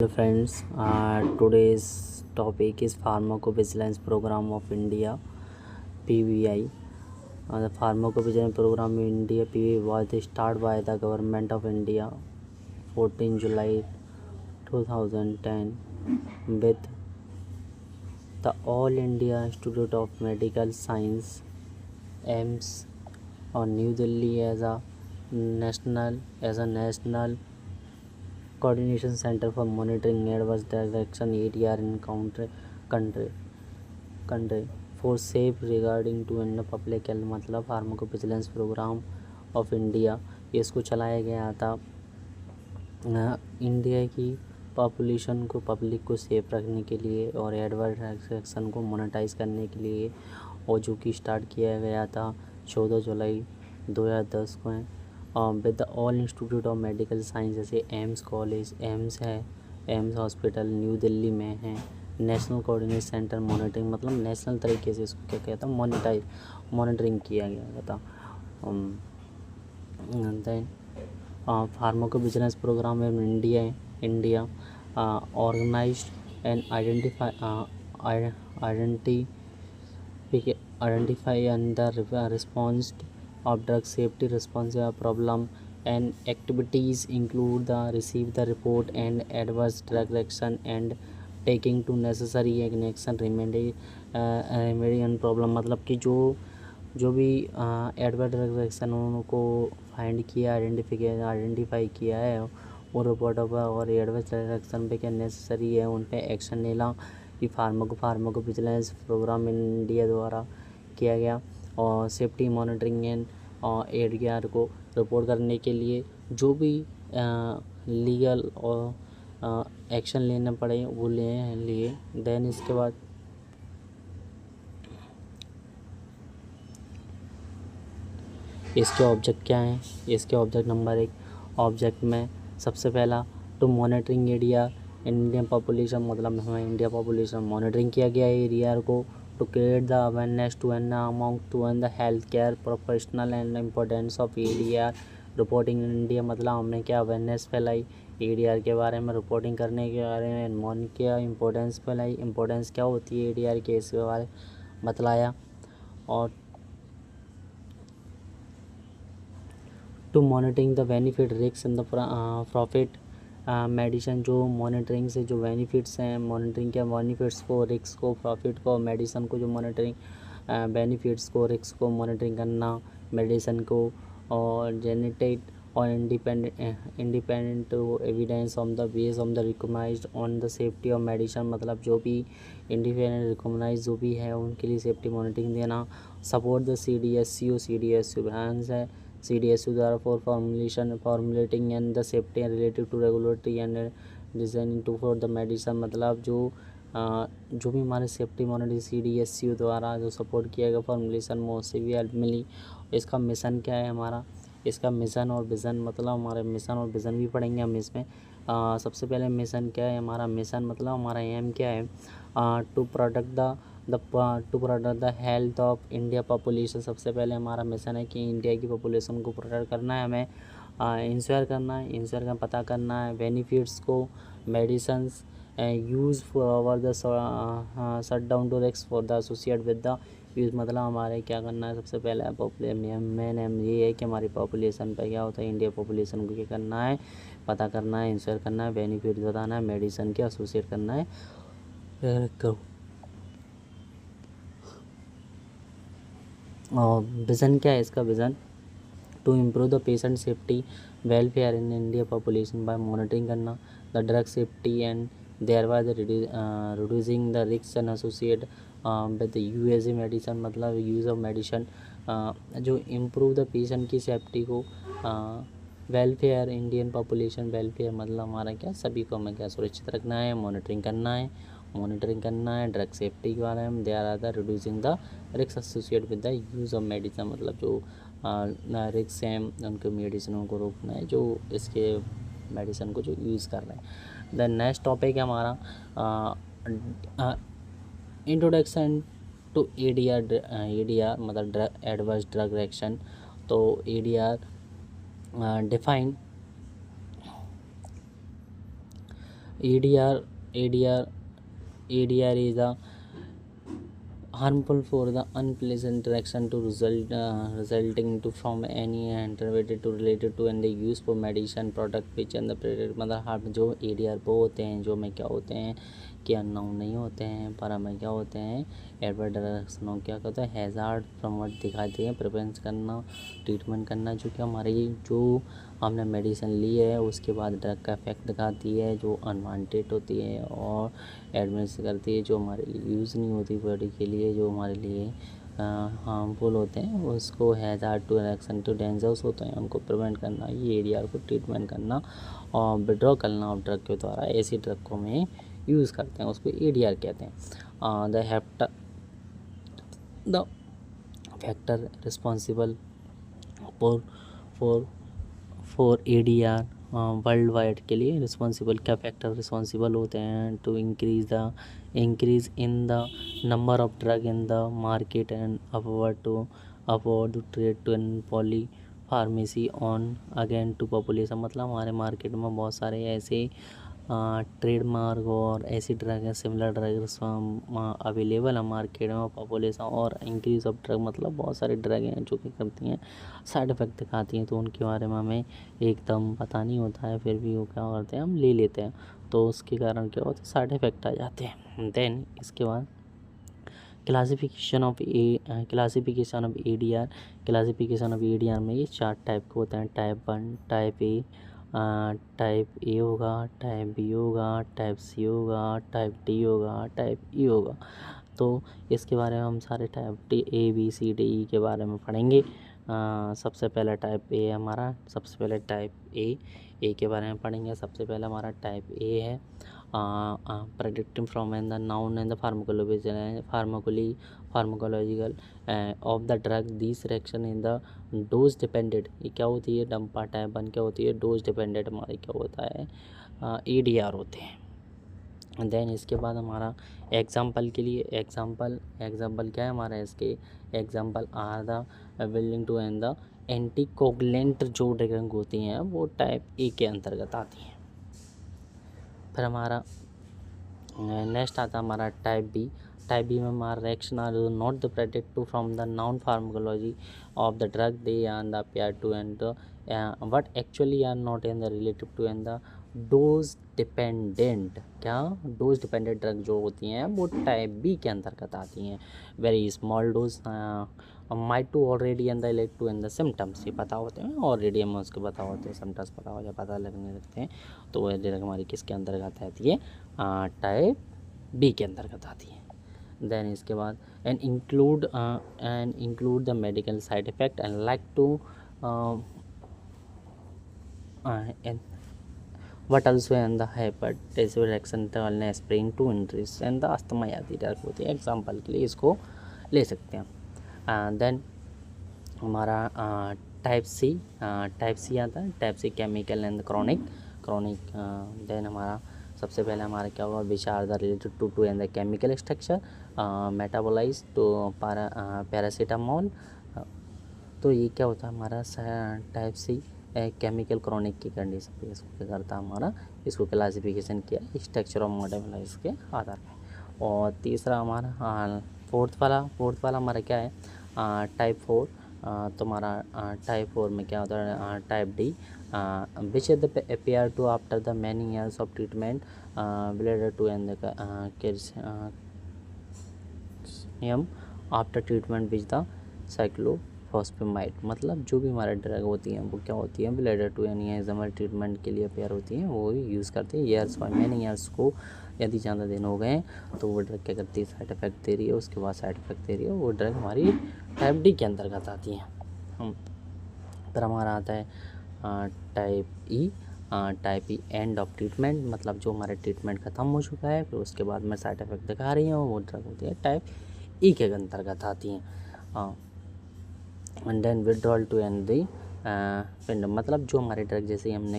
Dear friends, today's topic is Pharmacovigilance Program of India (PVI). The Pharmacovigilance Program in India (PVI) was started by the Government of India 14 July 2010 with the All India Institute of Medical Science (AIIMS) on New Delhi as a national coordination center for monitoring adverse drug action ADR in country for safe regarding to in public health मतलब pharmacovigilance programme of India ये इसको चलाया गया था India की population को public को safe रखने के लिए और एडवर्स ड्रग एक्शन को मोनेटाइज करने के लिए और जो कि स्टार्ट किया गया था 14 जुलाई 2010 को with the all institute of medical science जैसे एम्स कॉलेज एम्स है एम्स हॉस्पिटल न्यू दिल्ली में है नेशनल कोऑर्डिनेशन सेंटर मॉनिटरिंग मतलब नेशनल तरीके से इसको क्या कहता है मॉनिटरिंग किया गया था then pharmacovigilance program in India organised and identify and the response of drug safety response problem and activities include the receive the report and adverse drug action and taking to necessary action remedy and problem मतलब कि जो भी adverse drug action उनको find किया identify किया है वो report और एडवर्स ड्रग एक्शन पे क्या नेसेसरी है उन पे एक्शन लेना ये फार्माकोविजिलेंस प्रोग्राम इंडिया द्वारा किया गया और सेफ्टी मॉनिटरिंग एंड एडीआर को रिपोर्ट करने के लिए जो भी लीगल और एक्शन लेना पड़े वो लिए देन इसके बाद इसके ऑब्जेक्ट क्या हैं इसके ऑब्जेक्ट नंबर 1 ऑब्जेक्ट में सबसे पहला to monitoring area Indian population मतलब हमें इंडिया पॉपुलेशन मॉनिटरिंग किया गया है एरिया को to create the awareness to an among to an the health care professional and importance of ADR reporting in India मतलब हमने क्या अवेयरनेस फैलाई एडीआर के बारे में रिपोर्टिंग करने के बारे में मॉनिटर किया इम्पोर्टेंस फैलाई इम्पोर्टेंस क्या होती है एडीआर के इसके बारे में बतलाया और to monitoring the benefit risk and the profit medicine जो मॉनिटरिंग से जो बेनिफिट्स हैं मॉनिटरिंग के बेनिफिट्स को रिस्क को प्रॉफिट को मेडिसिन को जो मॉनिटरिंग बेनिफिट्स को रिस्क को मॉनिटरिंग करना मेडिसिन को और जेनेटेड और independent evidence on the base on the recognised on the safety of medicine मतलब जो भी इंडिपेंडेंट रिकॉग्नाइज जो भी है उनके लिए सेफ्टी मॉनिटरिंग देना सपोर्ट द CDSU ब्रांच है CDSU द्वारा for formulating and the safety and related to regulatory and designing to for the medicine मतलब जो भी हमारे सेफ्टी मॉनिटरिंग CDSU द्वारा जो सपोर्ट किया गया फॉर्मुलेशन में उससे भी हेल्प मिली इसका मिशन क्या है हमारा इसका मिशन और विज़न मतलब हमारे मिशन और विज़न भी पढ़ेंगे हम इसमें सबसे पहले मिशन क्या है हमारा मिशन मतलब हमारा एम क्या है to protect the health of India population सबसे पहले हमारा मिशन है कि इंडिया की पॉपुलेशन को प्रोटेक्ट करना है हमें इंश्योर का पता करना है बेनिफिट्स को medicines use for the shut down to risk for the associate with the use मतलब हमारे क्या करना है सबसे पहले मेन एम ये है कि हमारी पॉपुलेशन पर क्या होता है इंडिया पॉपुलेशन को क्या करना है पता करना है इंश्योर करना है बेनिफिट बताना है मेडिसिन के एसोसिएट करना है करो और विज़न क्या है इसका vision to improve the patient safety welfare in India population by monitoring करना the drug safety and thereby the reducing the risk and associate with USA medicine मतलब यूज़ ऑफ मेडिसिन जो improve the patient की safety को welfare Indian population welfare मतलब हमारा क्या सभी को हमें क्या सुरक्षित रखना है मॉनिटरिंग करना है ड्रग सेफ्टी के बारे में there are the reducing the risk associate with the use of medicine मतलब जो रिस्क हैं उनके मेडिसिनों को रोकना है जो इसके मेडिसिन को जो यूज़ कर रहे हैं द नेक्स्ट टॉपिक है हमारा इंट्रोडक्शन टू एडीआर मतलब एडवर्स ड्रग रिएक्शन तो ADR define ADR ADR ADR is a harmful for the unpleasant reaction to resulting to from any related to and the use for medicine product which and the मतलब harm जो ADR वो होते हैं जो में क्या होते हैं कि अननोन नहीं होते हैं पर हमें क्या होते हैं एडवर्ड रिएक्शनों क्या होता है हैज़ार्ड प्रमोट दिखाते हैं प्रिवेंट करना ट्रीटमेंट करना जो कि हमारी जो हमने मेडिसिन ली है उसके बाद ड्रग का इफेक्ट दिखाती है जो अनवांटेड होती है और एडमिट करती है जो हमारे लिए यूज़ नहीं होती बॉडी के लिए जो हमारे लिए हार्मफुल होते हैं उसको hazard to reaction to dangers होते हैं उनको प्रिवेंट करना ये एडीआर को ट्रीटमेंट करना और विड्रॉ करना और ड्रग के द्वारा ऐसी ड्रग को में यूज़ करते हैं उसको एडीआर कहते हैं the factor responsible for for for ADR world wide के लिए रिस्पॉन्सिबल क्या फैक्टर रिस्पॉन्सिबल होते हैं to increase in the number of drug in the market and upward trade to and polypharmacy on again to population मतलब हमारे market में बहुत सारे ऐसे ट्रेडमार्क और ऐसी ड्रग है सिमिलर ड्रग्स अवेलेबल है मार्केट में पॉपुलेशन और इंक्रीज ऑफ ड्रग मतलब बहुत सारी ड्रग हैं जो कि करती हैं साइड इफ़ेक्ट दिखाती हैं तो उनके बारे में हमें एकदम पता नहीं होता है फिर भी वो क्या करते हैं हम ले लेते हैं तो उसके कारण क्या होता है साइड इफ़ेक्ट आ जाते हैं। देन इसके बाद क्लासिफिकेशन ऑफ ADR में ये 4 टाइप के होते हैं type 1 type A type A होगा टाइप बी होगा टाइप सी होगा टाइप डी होगा टाइप ई होगा तो इसके बारे में हम सारे type A B C D E के बारे में पढ़ेंगे। सबसे पहला टाइप ए हमारा सबसे पहले टाइप ए के बारे में पढ़ेंगे। सबसे पहला हमारा टाइप ए है predicting from and the noun and the pharmacological of the drug this reaction in the dose depended ये क्या होती है डंपा टाइप 1 क्या होती है डोज डिपेंडेड हमारी क्या होता है ADR होते हैं। देन इसके बाद हमारा एग्जाम्पल के लिए एग्जाम्पल क्या है हमारा इसके example are the willing to and the anticoagulant जो ड्रग होती हैं वो टाइप ए के अंतर्गत आती हैं। फिर हमारा नेक्स्ट आता है हमारा टाइप बी में हमारा reaction are not the predictive from the known pharmacology of the drug they and the pair to and but actually are not in the relative to and the dose dependent dose dependent drug जो होती हैं वो type B के अंतर्गत आती हैं। Very small dose might to already and the relate to and the symptoms ये पता होते हैं ऑलरेडी हमें उसके पता होते हैं सिम्टम्स पता लगने लगते हैं तो वह ड्रग हमारी किसके अंतर्गत आती है टाइप बी के अंतर्गत आती है। देन इसके बाद and include the medical side effect and like to what also and the hepatitis reaction turn sprain to entries and the asthma आदि ड्रग होती है एग्जाम्पल के लिए इसको ले सकते हैं। देन हमारा टाइप सी आता है type C chemical and chronic then हमारा सबसे पहले हमारा क्या होगा which are the related to and the chemical structure metabolise to paracetamol तो ये क्या होता है हमारा टाइप सी केमिकल क्रॉनिक की कंडीशन पे इसको क्या करता है हमारा इसको क्लासिफिकेशन किया स्ट्रक्चर ऑफ मेटाबोलाइज के आधार पे। और तीसरा हमारा फोर्थ वाला हमारा क्या है टाइप 4 तो हमारा टाइप 4 में क्या होता है type D which is the appear to after the many years of treatment related to and calcium after treatment which the cyclophosphamide मतलब जो भी हमारे ड्रग होती हैं वो क्या होती है रिलेटेड टू यानी एग्जामल ट्रीटमेंट के लिए अपेयर होती हैं वो यूज़ करते हैं ईयर्स और मैनी ईयर्स को यदि ज़्यादा दिन हो गए तो वो ड्रग क्या करती है साइड इफेक्ट दे रही है उसके बाद साइड इफेक्ट दे रही है वो ड्रग हमारी टाइप डी के अंतर्गत आती हैं। फिर हमारा आता है type E end of treatment मतलब जो हमारे ट्रीटमेंट ख़त्म हो चुका है फिर उसके बाद में साइड इफेक्ट दिखा रही हैं वो ड्रग होती है टाइप ई के अंतर्गत आती हैं। And then withdrawal to and the मतलब जो हमारे ड्रग जैसे हमने